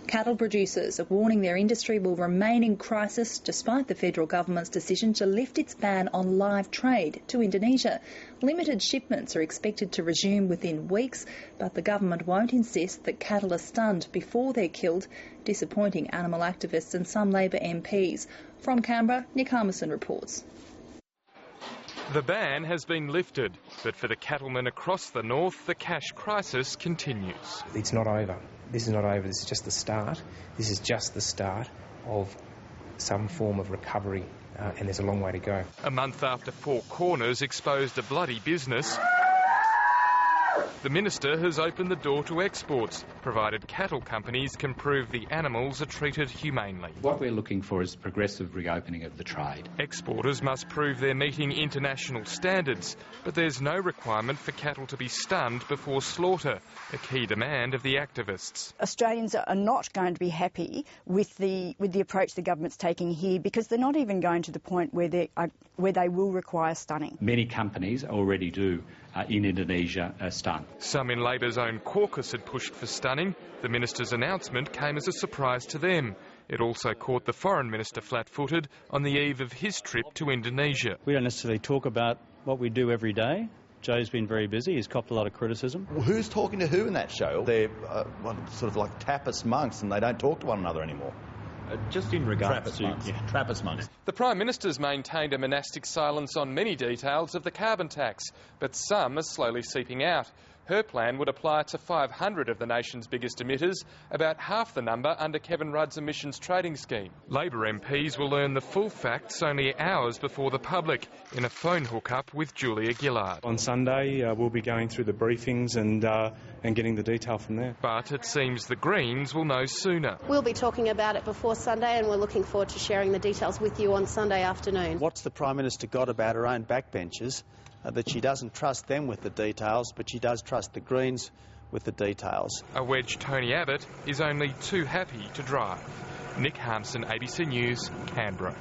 Cattle producers are warning their industry will remain in crisis despite the federal government's decision to lift its ban on live trade to Indonesia. Limited shipments are expected to resume within weeks, but the government won't insist that cattle are stunned before they're killed, disappointing animal activists and some Labor MPs. From Canberra, Nick Harmison reports. The ban has been lifted, but for the cattlemen across the north, the cash crisis continues. It's not over. This is not over. This is just the start. This is just the start of some form of recovery, and there's a long way to go. A month after Four Corners exposed a bloody business, the minister has opened the door to exports, provided cattle companies can prove the animals are treated humanely. What we're looking for is progressive reopening of the trade. Exporters must prove they're meeting international standards, but there's no requirement for cattle to be stunned before slaughter, a key demand of the activists. Australians are not going to be happy with the approach the government's taking here, because they're not even going to the point where they will require stunning. Many companies already do in Indonesia stun. Some in Labor's own caucus had pushed for stunning. The minister's announcement came as a surprise to them. It also caught the foreign minister flat-footed on the eve of his trip to Indonesia. We don't necessarily talk about what we do every day. Joe's been very busy. He's copped a lot of criticism. Well, who's talking to who in that show? They're sort of like Tapas monks, and they don't talk to one another anymore. Just in regards to Trappist monks. The Prime Minister's maintained a monastic silence on many details of the carbon tax, but some are slowly seeping out. Her plan would apply to 500 of the nation's biggest emitters, about half the number under Kevin Rudd's emissions trading scheme. Labor MPs will learn the full facts only hours before the public in a phone hookup with Julia Gillard. On Sunday, we'll be going through the briefings and getting the detail from there. But it seems the Greens will know sooner. We'll be talking about it before Sunday, and we're looking forward to sharing the details with you on Sunday afternoon. What's the Prime Minister got about her own backbenchers? That she doesn't trust them with the details, but she does trust the Greens with the details. A wedge Tony Abbott is only too happy to drive. Nick Harmson, ABC News, Canberra.